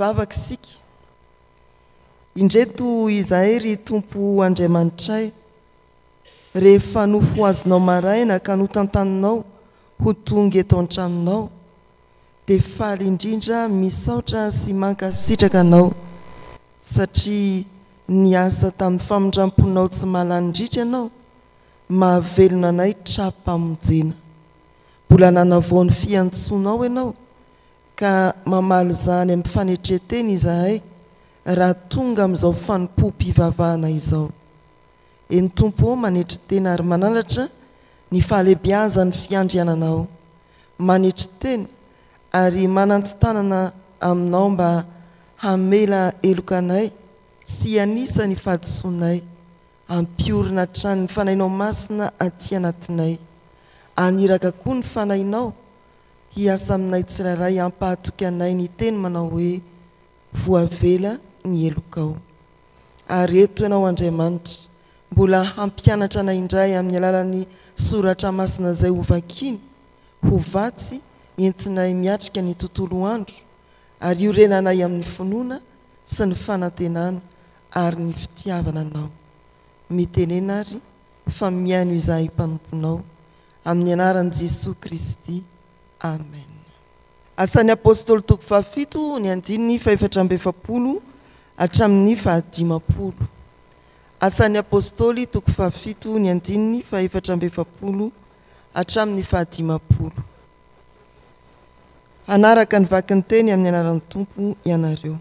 mivavaka isika. Indreto izahay ry Tompo Andriamanitray, rehefa nofo azonao maraina ka notantaninao ho tonga eto an-tranonao, dia faly indrindra misaotra sy mankasitraka anao, satria niasa tamin'ny famindramponao tsy mahalany-dritra ianao, mahavelona anay trapamonjena. Mbola nanavoany fiantsonao ianao, ka mamaly zany amin'ny fanetreteny izahay raha tonga amin'izao fanompo-pivavahana izao. Eny Tompo manetry teny ary mananatra ny fahalebiazan'ny fiandriananao, manetry teny ary manantitanana aminao mba hamela elokanay tsy anisa ny fahadisoanay, ampiorina hatrany ny fanainao masina aty anatinay, aniraka koa ny fanainao hiasa aminay tsiraray, ampahatoky anay ny teny manao hoe voavela ny elokao. Ary eto ianao Andriamanitra, mbola hampianatra anay indray amin'ny alalan'ny soratra masina izay hovakiny, ho vatsy entinay miatrika ny tontolo andro, ary iorenanay amin'ny finoana sy ny fanantenana ary ny fitiavana anao. Mitenena ary fa miaino izahay mpanomponao, amin'ny anaran'i Jesosy Kristy. Amen. Asan'ny apôstôly toko 7 ny andininy 440 hatramin'ny 510. Asan'ny apôstôly toko 7 ny andininy 440 hatramin'ny 510. Anaraka ny vakin'ny teny amin'ny anaran'ny Tompo ianareo.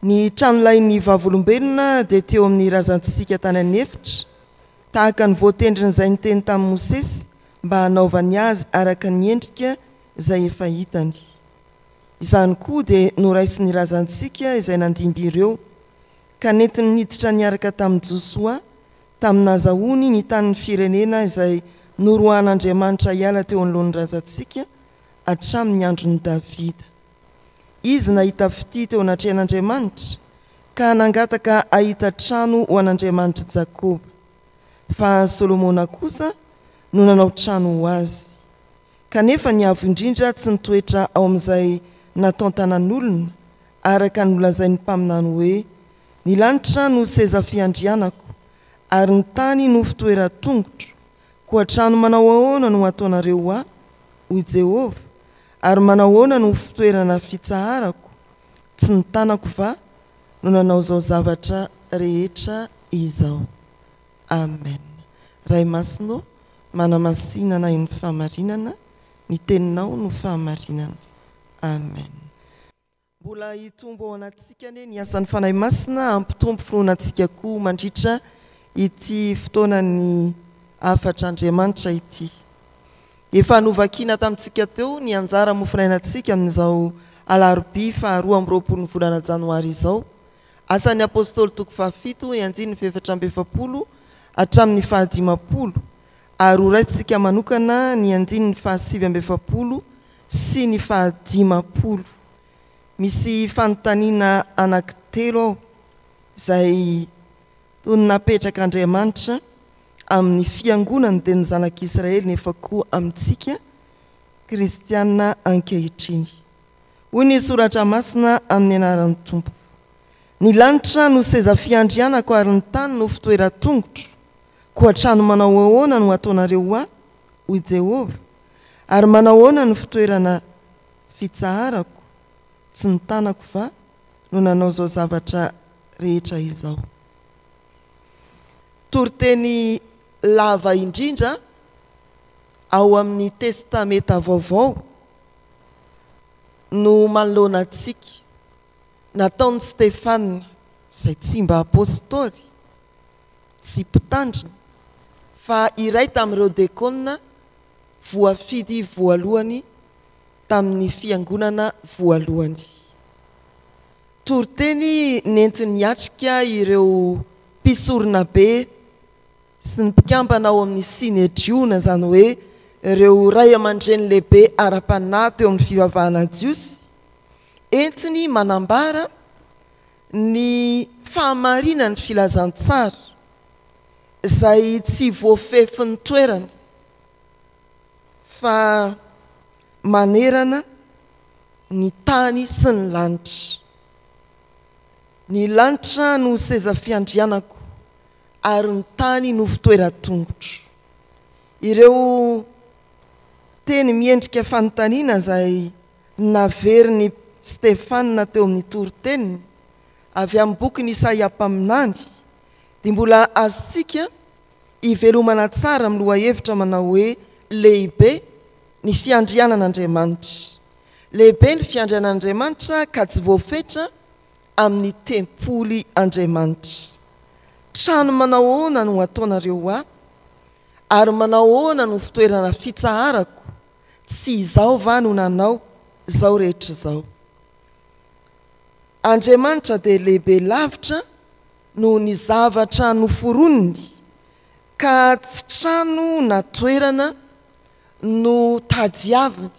Ny tranolain'ny vavolombelona dia teo amin'ny razantsika tany anefitra, tahaka ny voatendrin'izay niteny tamin'ny Mosesy mba hanaovany azy araka ny endrika izay efa hitany. Izany koa dia noraisiny razantsika izay nandimby ireo, ka nentiny niditra niaraka tamin'i Josoa tamin'ny nazahoany ny tanin'ny firenena izay norohan'Andriamanitra hiala teo anoloan'ny razantsika hatramin'ny andron'i Davida. Izy nahita fity teo anatrehan'Andriamanitra, ka nangataka ahita trano ho an'Andriamanitra Jakoba. Fa Solomona kosa no nanao trano ho azy. Kanefa ny avo indrindra tsy nitoetra ao amin'izay natao tanan'olona, araka ny nolazain'ny mpaminany hoe ny lanitra no seza fiandrianako, ary ny tany no fitoeran-tongotro. Koa trano manao ahoana no ataonareo ahy, hoy Jehovah, ary manao ahoana no fitoerana fitsaharako? Tsy ny tanako va no nanao zao zavatra rehetra izao. Amen. Ray masinao, manamasinana ny fahamarinana, ny teninao no fahamarinana. Amen. Mbola hitombo ao anatsika ny asan'ny fanahy masina, ampitombo finoanantsika koa mandritra ity fotoanany afatr'Andriamanitra ity. Efa novakina tamintsika teo ny anjara mofinainantsika amin'izao alarobia 2 ny volana janoary izao. Asan'ny apôstôly toko 7 ny andininy 440 hatramin'ny 510, ary horaintsika manokana ny andininy 570 sy ny 510. Misy fanontaniana anankitelo ao izay tony napetraka Andriamanitra amin'ny fiangonany dia ny zanak'Israely nefa koa amintsika kristiana ankehitriny. Hoy ny soratra masina amin'ny anaran'ny Tompo. Ny lanitra no seza fiandrianako ary ny tany no fitoeran-tongotro. Koa trano manao ahoana no ataonareo ahy, hoy Jehovah, ary manao ahoana no fitoerana fitsaharako? Tsy ny tanako va no nanao zao zavatra rehetra izao. Toriteny lava indrindra ao amin'ny testameta vaovao no manoloana antsika, nataon'i Stefana, izay tsy mba apôstôly, tsy mpitandrina, fa iray tamin'ireo dekona voafidy voalohany tamin'ny fiangonana voalohany. Toriteny nentiny hatrika ireo mpisorona be sy ny mpikambana ao amin'ny Sinedriona, zany hoe ireo ray aman-dreny lehibe ara-panahy teo amin'ny fivavahana Jiosy, entiny manambara ny fahamarinany filazantsara izay tsy voafefin'ny toerana, fa manerana ny tany sy ny lanitra. Ny lanitra no seza fiandrianako ary ny tany no fitoeran-tongotro. Ireo teny miendrika fanontaniana izay naveriny Stefana teo amin'ny toroteniny avy amin'ny boky Isaia mpaminany dia mbola azontsika ivelomana tsara amin'ny lohahevitra manao hoe lehibe ny fiandrianan'Andriamanitra. Lehibe ny fiandrianan'Andriamanitra ka tsy voafetra amin'ny tempoly Andriamanitra. Trano manao ahoana no ataonareo ahy ary manao ahoana no fitoerana fitsaharako, tsy izao va no nanao zao rehetra zao. Andriamanitra dia lehibe lavitra no ny zavatra noforoniny, ka tsy trano na toerana no tadiaviny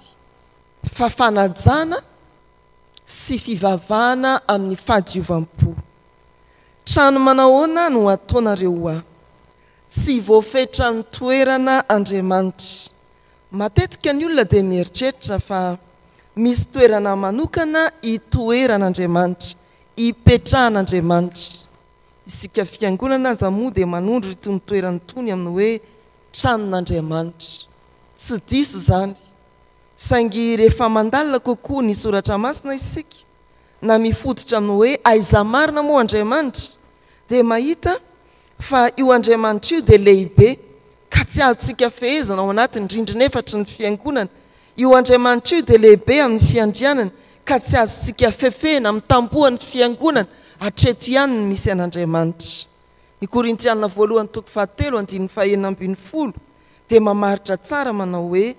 fa fanajana sy fivavahana amin'ny fahadiovampo. Trano manao ahoana no ataonareo ahy, tsy voafetra ny toerana Andriamanitra. Matetika ny olona dia mieritreritra fa misy toerana manokana itoeran'Andriamanitra, ipetrahan'Andriamanitra. Isika fiangonana aza moa dia manondro itony toerana tony amin'ny hoe tranon'Andriamanitra. Tsy diso izany, saingy rehefa mandalina kokoa ny soratra masina isika na mifototra amin'ny hoe aiza marina moa Andriamanitra, dia mahita fa io Andriamanitra io dia lehibe ka tsy azontsika fehezana ao anatin'ny rindrina efatra ny fiangonana. Io Andriamanitra io dia lehibe amin'ny fiandrianana ka tsy azontsika fefehana amin'ny tambohan'ny fiangonana. Hatreto ihany ny misy an'Andriamanitra. Ny Korintianina 1:7-9 dia mamaritra tsara manao hoe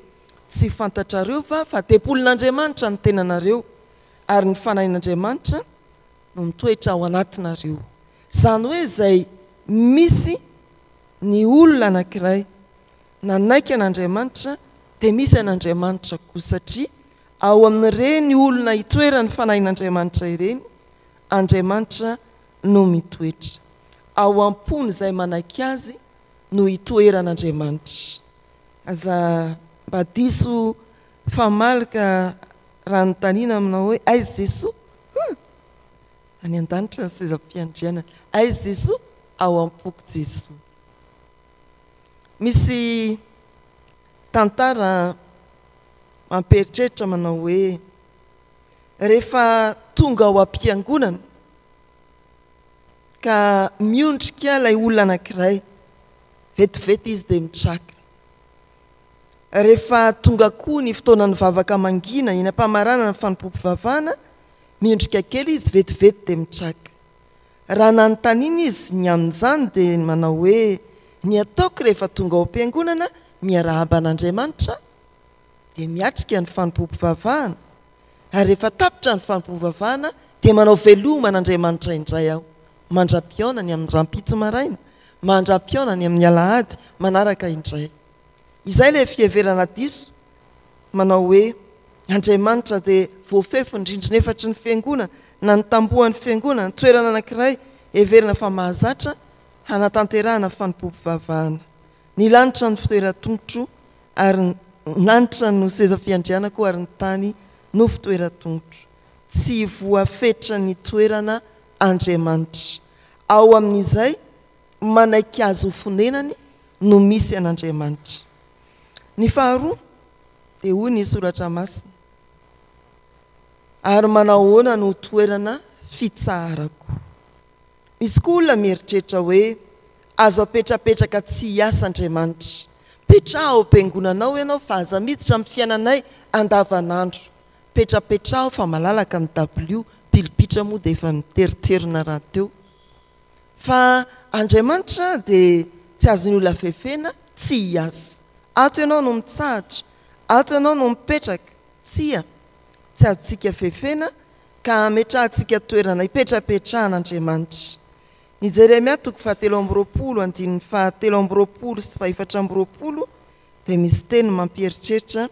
tsy fantatrareo fa tempolin'Andriamanitra ny tenanareo ary ny fanahin'Andriamanitra no mitoetra ao anatinareo. Izany hoe izay misy ny olona anankiray nanaiky an'Andriamanitra dia misy an'Andriamanitra koa, satria ao amin'ireny olona itoerany fanahin'Andriamanitra ireny, Andriamanitra no mitoetra. Ao am-pony izay manaiky azy no itoeran'Andriamanitra. Aza mba diso famalaka raha notaniana aminao hoe aiza Jesoa? Any an-danitra ny sezam-piandrianana. Aiza Jesoa? Ao am-poko Jesoa. Misy tantara mamperitreritra manao hoe rehefa tonga ao am-piangonana ka miondrika ilay olona anankiray, vetivety izy dia mitraka. Rehefa tonga koa ny fotoanany vavaka mangina eny am-pamaranana ny fanompoam-pivavahana, miondrika kely izy, vetivety dia mitraka. Raha nanontaniana izy ny amin'izany dia manao hoe ny ataoko rehefa tonga ao am-piangonana miarahaba an'Andriamanitra dia miatrika ny fanompoam-pivavahana, ary rehefa tapitra ny fanompoam-pivavahana dia manao veloma an'Andriamanitra indray aho, mandra-pionany amin'ny rampitso maraina, mandra-pionany amin'ny alahady, manaraka indray. Izay ilay fiheverana diso manao hoe Andriamanitra dia voafefy ny rindrina efatra ny fiangonana na ny tambohan'ny fiangonana, ny toerana anankiray heverina fa mahazatra hanatanterahana fanompoam-pivavahana. Ny lanitra ny fitoeran-tongotro ary ny lanitra no seza fiandrianako ary ny tany no fitoeran-tongotro. Tsy voafetra ny toerana Andriamanitra. Ao amin'izay manaiky azy ho fonenany no misy an'Andriamanitra. Ny faharoa dia hoy ny soratra masina, ary manao ahoana no toerana fitsaharako. Misy koa olona mieritreritra hoe azo apetrapetraka tsy hiasa Andriamanitra. Petraho ao am-piangonanao ianao fa aza miditra amin'ny fiainanay andavanandro. Petrapetraho fa malalaka ny W, pilipitra moa dia efa miteriterina raha teo. Fa Andriamanitra dia tsy azon'ny olona fefena tsy hiasa. Ato ianao no mitsahatra, ato ianao no mipetraka, tsy azontsika fefena ka ametrahantsika toerana ipetrapetrahan'Andriamanitra. Ny Jeremia 7:7-20 dia misy teny mampieritreritra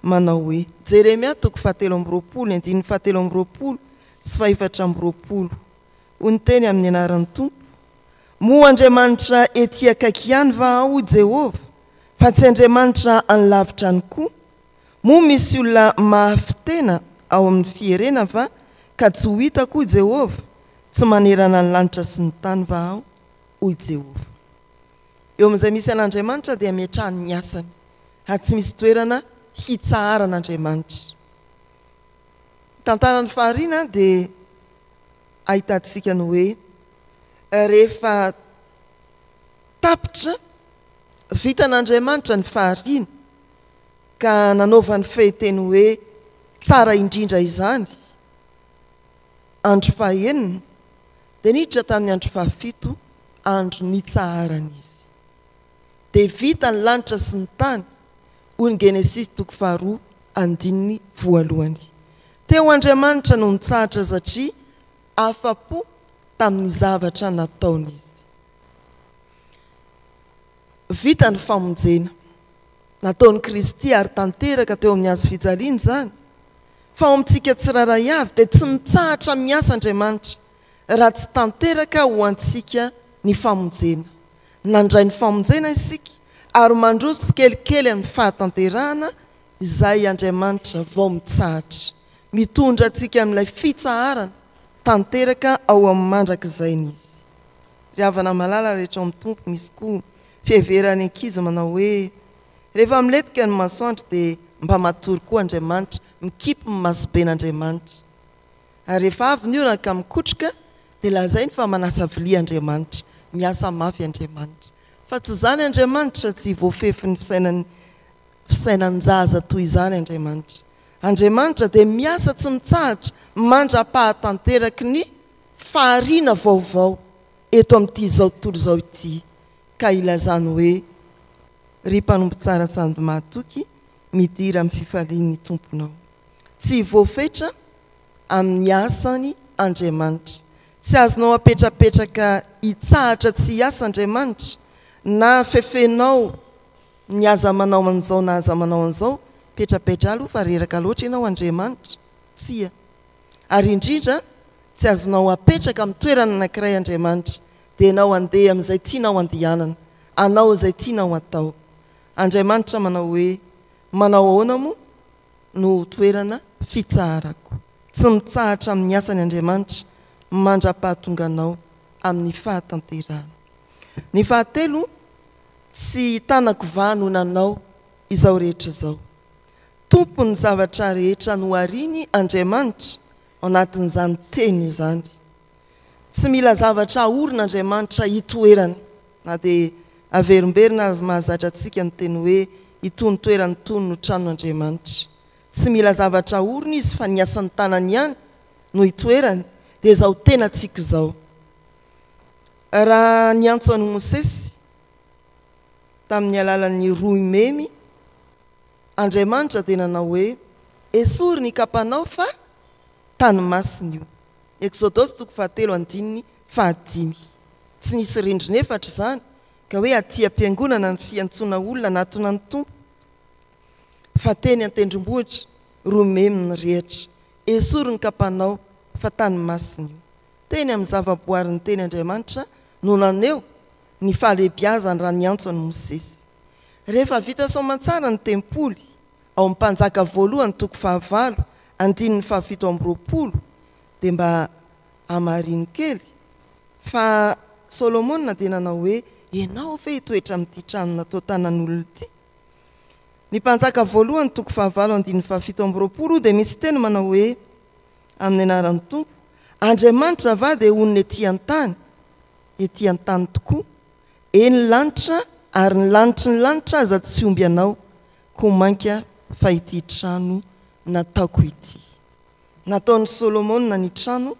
manao hoe Jeremia 7:7-20 hoy ny teny amin'ny anaran'ny Tompo: moa Andriamanitra ety akaiky ihany va ao Jehovah, fa tsy Andriamanitra any lavitra any koa? Moa misy olona mahafy tena ao amin'ny fierena va ka tsy ho hitako hoy Jehova tsy manerana ny lanitra sy ny tany va aho hoy Jehova. Eo amin'izay misy an'Andriamanitra dia miatrahany ny asany tsy misy toerana hitsaharan'Andriamanitra. Tantarany fahariana dia ahitantsika ny hoe rehefa tapitra vitan'Andriamanitra ny fahariana ka nanaovany fehiteny hoe tsara indrindra izany andro fahaenina dia niditra tamin'ny andro fahafito andro nitsaharana izy dia vita ny lanitra sy ny tany hoy ny Genesis 2:1. Teo Andriamanitra no nitsahatra satria afa-po tamin'ny zavatra nataony izy. Vita ny famonjena nataony Kristy ary tanteraka teo amin'ny hazo fijaliana zany. Fa ao amintsika tsiraray avy dia tsy mitsahatra miasa Andriamanitra raha tsy tanteraka ho antsika ny famonjena. Nandray ny famonjena isika ary mandroso tsikelikely amin'ny fahatanterahana izay Andriamanitra vao mitsahatra. Mitondra antsika amin'ilay fitsaharana tanteraka ao amin'ny mandrakizay izy. Ry havana malala rehetra ao amin'ny tompo misy koa fiheverany ankizy manao hoe rehefa miletika ny masoandro dia mba matory koa Andriamanitra, mikipy ny masoben'Andriamanitra. Ary rehefa avy ny orana ka mikotroka dia lazainy fa manasa vilia Andriamanitra, miasa mafy Andriamanitra. Fa tsy zany Andriamanitra, tsy voafefy ny fisainan'ny zaza toy izany Andriamanitra. Andriamanitra dia miasa tsy mitsahatra mandra-pahatanteraky ny fahariana vaovao eto amin'ity izao tontolo izao ity. Ka ilazany hoe ry mpanompo tsara sandy mahatoky midira amin'ny fifalian'ny tomponao. Tsy voafetra amin'ny asany Andriamanitra. Tsy azonao apetrapetraka hitsahatra tsy hiasa Andriamanitra na fefenao ny aza manao an'izao na aza manao an'izao, petrapetra aloha fa reraka loatra ianao Andriamanitra. Tsia. Ary indrindra tsy azonao apetraka amin'ny toerana anankiray Andriamanitra dia ianao andeha amin'izay tianao andehanana, anao izay tianao atao. Andriamanitra manao hoe manao ahoana moa no toerana fitsaharako. Tsy mitsahatra amin'ny asany Andriamanitra mandra-pahatonga anao amin'ny fahatanterahana. Ny fahatelo, tsy tanako vahanonanao izao rehetra izao. Tompony zavatra rehetra no ariny Andriamanitra ao anatin'izany teny izany. Tsy mila zavatra ahorin'Andriamanitra hitoerana, na dia averimberina mahazatra antsika ny teny hoe itony toerany tony no tranon'Andriamanitra. Tsy mila zavatra ahorina izy fa ny asan'ny tanany ihany no hitoerany, dia izao tena tsika izao. Raha ny antso an'i Mosesy tamin'ny alalan'ny roy memy, Andriamanitra dia nanao hoe esory ny kapanao fa tany masina io. Exodosy 3:5. Tsy nisy rindrina efatra izany ka hoe aty am-piangonana ny fiantsoana olona natona ny tompo. Fa teny an-tendrombohitra roy memy ny rehatra esory ny kapanao fa tany masina io. Teny amin'ny zavaboary ny teny Andriamanitra no naneo ny fahalebiazany raha ny antso an'i Mosesy. Rehefa vita soamantsara ny tempoly ao amin'ny mpanjaka voalohany 9:7-20 dia mba hamariny kely fa Solomona dia nanao hoe ianao ve hitoetra amin'ity trano natao tanan'olona ity. Ny mpanjaka voalohany 9:7-20 dia misy teny manao hoe amin'ny anaran'ny tompo, Andriamanitra va dia onony etỳ an-tany tokoa, eny lanitra ary ny lanitra aza tsy omby anao, ko mainka fa ity trano nataoko ity. Nataon'ny Solomona ny trano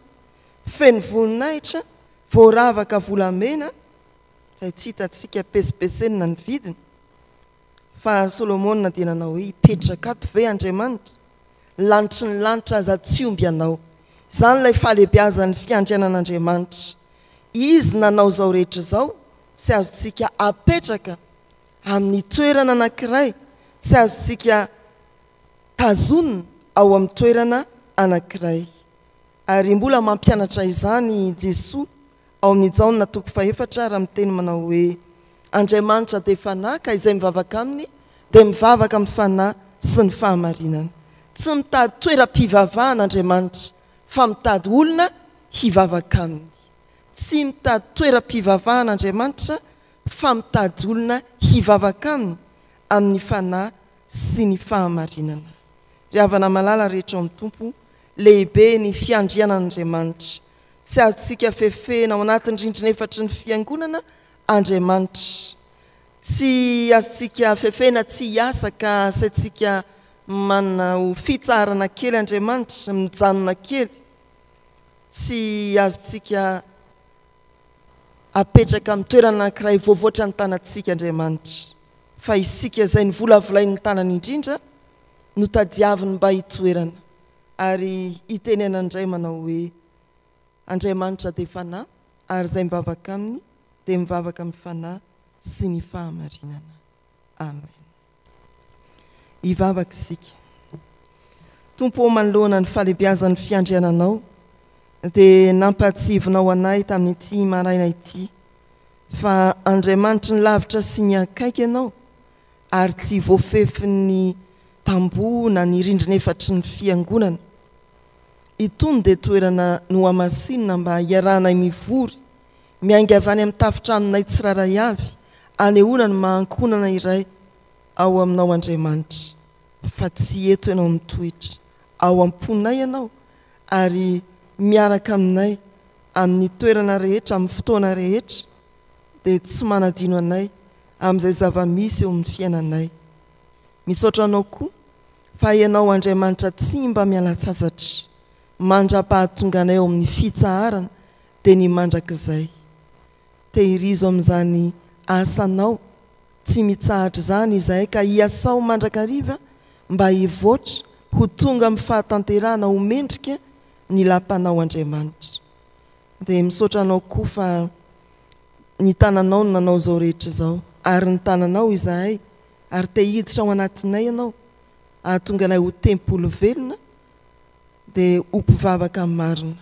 feno voninahitra, voaravaka volamena, izay tsy hitantsika pesipesena ny vidiny. Fa Solomona dia nanao hoe hipetraka ato ve Andriamanitra, lanitry ny lanitra aza tsy omby anao. Izany ilay fahalebiazan'ny fiandrianan'Andriamanitra. Izy nanao izao rehetra izao, tsy azontsika apetraka amin'ny toerana anankiray, tsy azontsika tazonina ao amin'ny toerana anankiray. Ary mbola mampianatra izany Jesoa ao amin'ny Jaona 4:4 raha miteny manao hoe Andriamanitra dia fanahy ka izay mivavaka aminy dia mivavaka amin'ny fanahy sy ny fahamarinana. tsy mitady toeram-pivavahan'Andriamanitra fa mitady olona hivavaka aminy. Tsy mitady toeram-pivavahan'Andriamanitra fa mitady olona hivavaka aminy amin'ny fanahy sy ny fahamarinana. Ry havana malala rehetra amin'ny Tompo, lehibe ny fiandrianan'Andriamanitra. Tsy azontsika fefena ao anatin'ny rindrina efatry ny fiangonana Andriamanitra. Tsy azontsika fefena tsy hiasa ka saintsika manana ho fitsarana kely Andriamanitra, mijanona kely. Tsy azontsika apetraka amin'ny toerana anankiray voavoatra ny tanantsika Andriamanitra, fa isika izay ny volavolain'ny tanany indrindra no tadiaviny mba hitoerana. Ary itenena indray manao hoe Andriamanitra dia fanahy, ary izay mivavaka aminy dia mivavaka amin'ny fanahy sy ny fahamarinana. Amen. Hivavaka isika. Tompo manoloana ny falebiazan'ny fiandriananao, dia nampatsivinao anay tamin'ity maraina ity fa Andriamanitra ny lavitra sy ny akaiky ianao, ary tsy voafefy ny tamboho na ny rindrina efatry ny fiangonana. Itony dia toerana no hamasinina mba hiarahanay mivory, miainga avy any amin'ny tafitranonay tsiraray avy, anehoana ny mahankonana iray ao aminao Andriamanitra. Fa tsy eto ianao mitoetra, ao am-ponay ianao, ary miaraka aminay amin'ny toerana rehetra, amin'ny fotoana rehetra, dia tsy manadino anay amin'izay zava-misy eo amin'ny fiainanay. Misaotra anao koa fa ianao Andriamanitra tsy mba miala-tsasatra, mandra-pahatonga anay ao amin'ny fitsaharana dia ny mandrakizay. Tehirizo amin'izany asanao, tsy mitsahatra izany izahay ka hiasao mandrakariva mba hivoatra ho tonga amin'ny fahatanterahana ho mendrika ny lampanao Andriamanitra. Dia misaotra anao koa fa ny tananao no nanao izao rehetra izao, ary ny tananao izahay, ary te hiditra ao anatinay ianao, ahatonga anay ho tempolo velona dia ho mpivavaka marina.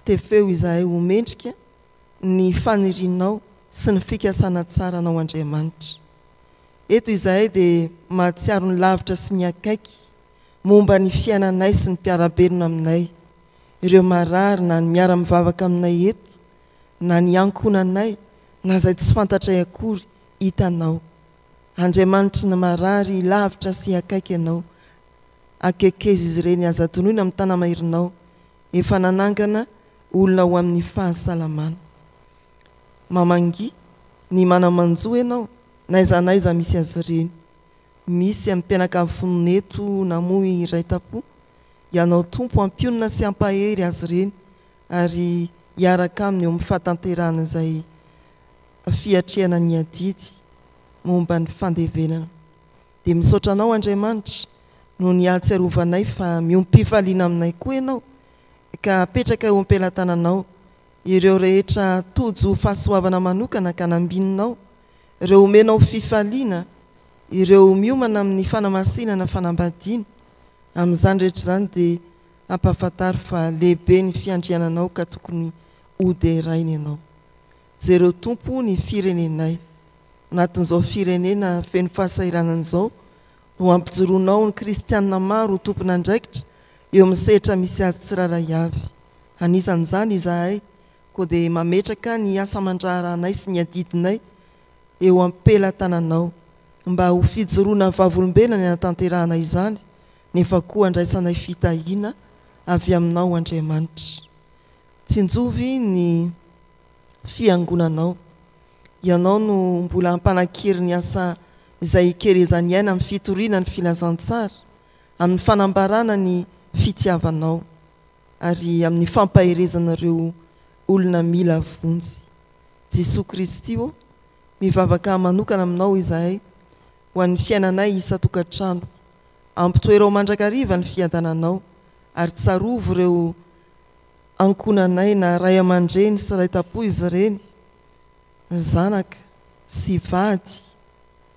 Tefeo izahay ho mendrika ny fanirianao sy ny fikasana tsara anao Andriamanitra. Eto izahay dia mahatsiaro ny lavitra sy ny akaiky momba ny fiainanay sy ny mpiarabelona aminay, ireo marary na ny miara-mivavaka aminay eto, na ny ankonanay, na izay tsy fantatray akory hitanao. Andriamanitra ny marary lavitra sy akaiky ianao, akekeza izy ireny aza tonoina amin'ny tanamairinao, efa nanangana olona ho amin'ny fahasalamana. Mamangy ny manamanjoa ianao, naiza naiza misy azy ireny, misy amin'ny mpianakaviana eto na moa iray tapo, ianao Tompo ampionina sy ampahery azy ireny, ary hiaraka aminy eo amin'ny fahatanterahana izay fiatrehana ny adidy momba ny fandevenana. Dia misaotra anao Andriamanitra no ny ahatsiarovanay fa miompifaliana aminay koa ianao, ka apetraka eo am-pelantananao ireo rehetra tojo fahasoavana manokana ka nambininao, ireo omenao fifaliana, ireo miomana amin'ny fanamasinana fanambadiana. Amin'izany rehetra izany dia ampahafantaro fa lehibe ny fiandriananao ka tokony hoderaina ianao. Jereo Tompo ny firenenay, anatin'izao firenena feno fahasahiranana izao, no ampijoroanao ny kristianina maro ho tompona andraikitra eo amin'ny sehatra misy azy tsiraray avy. Anisan'izany izahay koa dia mametraka ny asa mandraharanay sy ny adidinay eo am-pelantananao mba ho fijoroana vavolombelona ny anatanterahana izany, nefa koa andraisanay fitahiana avy aminao Andriamanitra. Tsinjovy ny fiangonanao, ianao no mbola hampanakery ny asa izay hikerezany aina amin'ny fitoriana ny filazantsara, amin'ny fanambarana ny fitiavanao, ary amin'ny fampaherezanareo olona mila vonjy. Jesosy Kristy ô, mivavaka manokana aminao izahay ho an'ny fiainanay isa-tokantrano, ampitoerao mandrakariva ny fiadananao, ary tsarovo ireo ankonanay na ray aman-dreny sy ray tapo izy ireny, zanaka sy vady,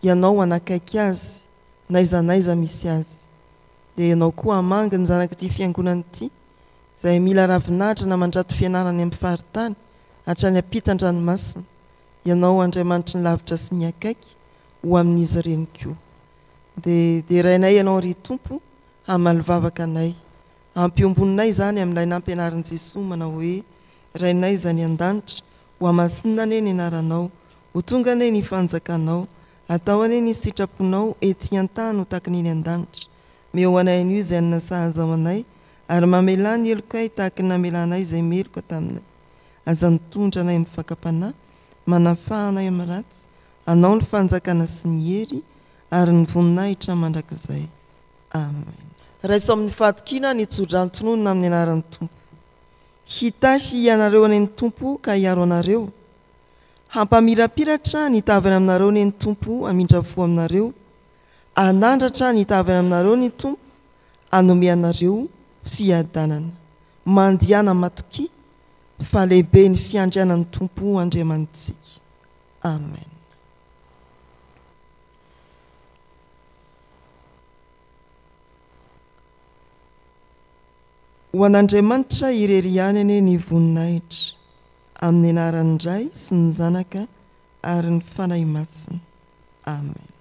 ianao anakaiky azy, naiza naiza misy azy. Dia ianao koa hamanga ny zanak'ity fiangonana ity, izay mila ravinahitra na mandrato fianarany amin'ny faritany hatrany ampitan-dranomasina. Ianao Andriamanitra ny lavitra sy ny akaiky ho amin'izy ireny koa. Dia rainay ianao ry Tompo, hamalivavaka anay ampiombonay zany amin'ilay nampianarin' Jesosy manao hoe rainay zany an-danitra ho amasinina ane ny anaranao ho tonga ane ny fanjakanao atao ane ny sitraponao ety an-tany ho tahaka ny an-danitra meo anay an'io izay anina sahazao anay ary mamela ny elokay tahaka ny namelanay izay meloka taminay aza nitondra anay amin'ny fakapanahy manafahanay amin'ny ratsy anao ny fanjakana sy ny hery ary ny voninahitra mandrakizay amen. Raiso amin'ny fahatokiana ny tsodranotononona amin'ny anaran'ny Tompo. Hitasy ianareo any ny Tompo ka hiaro anareo. Hampamirapiratra ny tavana aminareo ny Tompo amindra fo aminareo. Anandratra ny tavana aminareo ny Tompo anome anareo fiadanana. Mandiana matoki fa lehibe ny fiandrianan'ny Tompo Andriamanitsika. Amen. Ho an'Andriamanitra irery ihany ane ny voninahitra amin'ny anaran'ny Ray sy ny Zanaka ary ny fanahy masina. Amen.